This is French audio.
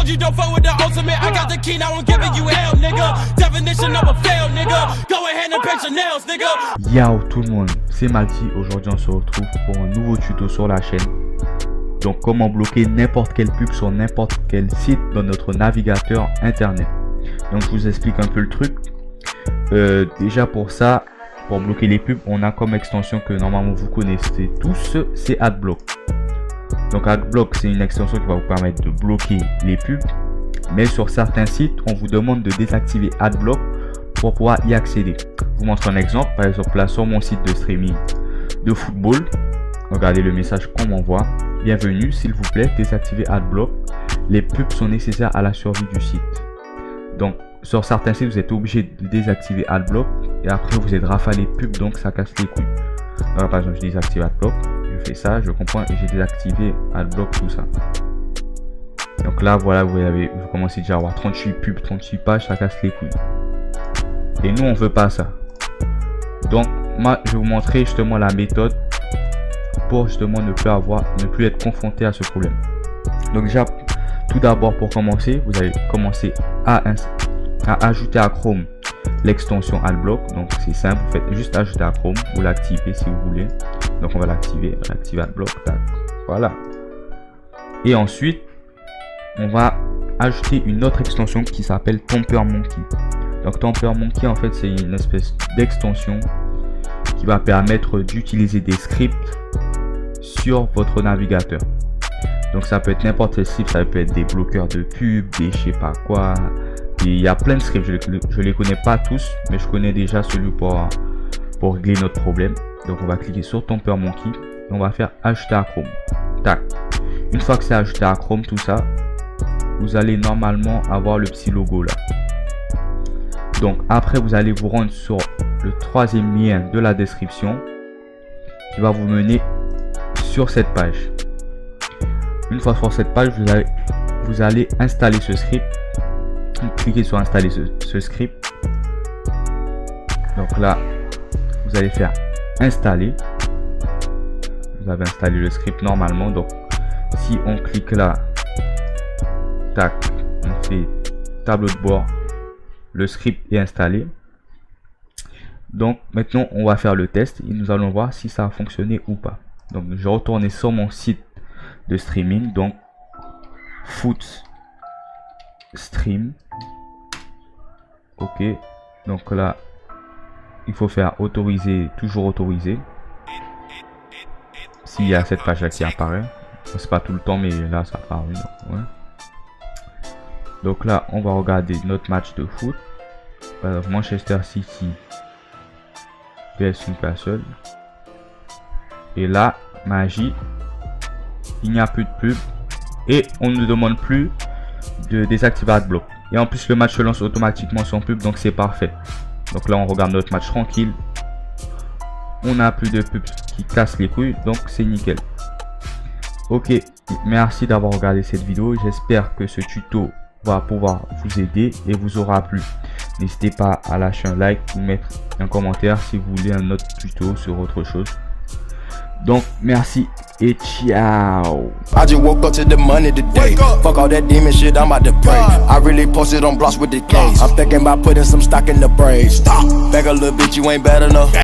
told you don't fuck with the ultimate. I got the key, now I'm giving you hell, nigga. Definition of a fail, nigga. Go ahead and paint your nails, nigga. Yo tout le monde, c'est Maxi. Aujourd'hui on se retrouve pour un nouveau tuto sur la chaîne. Donc comment bloquer n'importe quelle pub sur n'importe quel site dans notre navigateur internet. Donc je vous explique un peu le truc. Déjà pour ça, pour bloquer les pubs, on a comme extension que normalement vous connaissez tous, c'est Adblock. Donc Adblock, c'est une extension qui va vous permettre de bloquer les pubs. Mais sur certains sites, on vous demande de désactiver Adblock pour pouvoir y accéder. Je vous montre un exemple. Par exemple, là sur mon site de streaming de football, regardez le message qu'on m'envoie. Bienvenue, s'il vous plaît, désactivez Adblock. Les pubs sont nécessaires à la survie du site. Donc sur certains sites, vous êtes obligé de désactiver Adblock et après vous êtes rafalé de pubs, donc ça casse les couilles. Alors, par exemple, je désactive Adblock, je fais ça, je comprends et j'ai désactivé Adblock, tout ça. Donc là, voilà, vous commencez déjà à avoir 38 pubs, 38 pages, ça casse les couilles. Et nous, on veut pas ça. Donc, moi, je vais vous montrer justement la méthode pour justement ne plus être confronté à ce problème. Donc déjà, tout d'abord pour commencer, vous allez commencer à ajouter à Chrome l'extension Adblock. Donc c'est simple, vous faites juste ajouter à Chrome, vous l'activez si vous voulez. Donc on va l'activer, Adblock, tac, voilà. Et ensuite, on va ajouter une autre extension qui s'appelle TomperMonkey. Donc TomperMonkey en fait c'est une espèce d'extension qui va permettre d'utiliser des scripts sur votre navigateur. Donc ça peut être n'importe quel script, ça peut être des bloqueurs de pub, des je sais pas quoi. Et il y a plein de scripts, je les connais pas tous, mais je connais déjà celui pour régler notre problème. Donc on va cliquer sur TomperMonkey et on va faire ajouter à Chrome. Tac. Une fois que c'est ajouté à Chrome, tout ça, vous allez normalement avoir le petit logo là. Donc après vous allez vous rendre sur le troisième lien de la description qui va vous mener sur cette page. Une fois sur cette page, vous allez installer ce script. Cliquez sur installer ce script. Donc là, vous allez faire installer. Vous avez installé le script normalement. Donc si on clique là, tac, on fait tableau de bord. Le script est installé. Donc maintenant, on va faire le test et nous allons voir si ça a fonctionné ou pas. Donc je vais retourner sur mon site de streaming, donc foot stream. Ok, donc là il faut faire autoriser, toujours autoriser. S'il y a cette page là qui apparaît, c'est pas tout le temps mais là ça apparaît. Ouais. Donc là on va regarder notre match de foot, Manchester City vs Newcastle. Et là, magie, il n'y a plus de pub et on ne demande plus de désactiver Adblock. Et en plus, le match se lance automatiquement sans pub, donc c'est parfait. Donc là, on regarde notre match tranquille. On n'a plus de pub qui casse les couilles, donc c'est nickel. Ok, merci d'avoir regardé cette vidéo. J'espère que ce tuto va pouvoir vous aider et vous aura plu. N'hésitez pas à lâcher un like ou mettre un commentaire si vous voulez un autre tuto sur autre chose. Donc merci et ciao. I just woke up to the money today. Fuck all that demon shit, I'm about to pray. I really posted on blocks with the case. I'm thinking about putting some stock in the braids. Stop. Back a little bit, you ain't bad enough.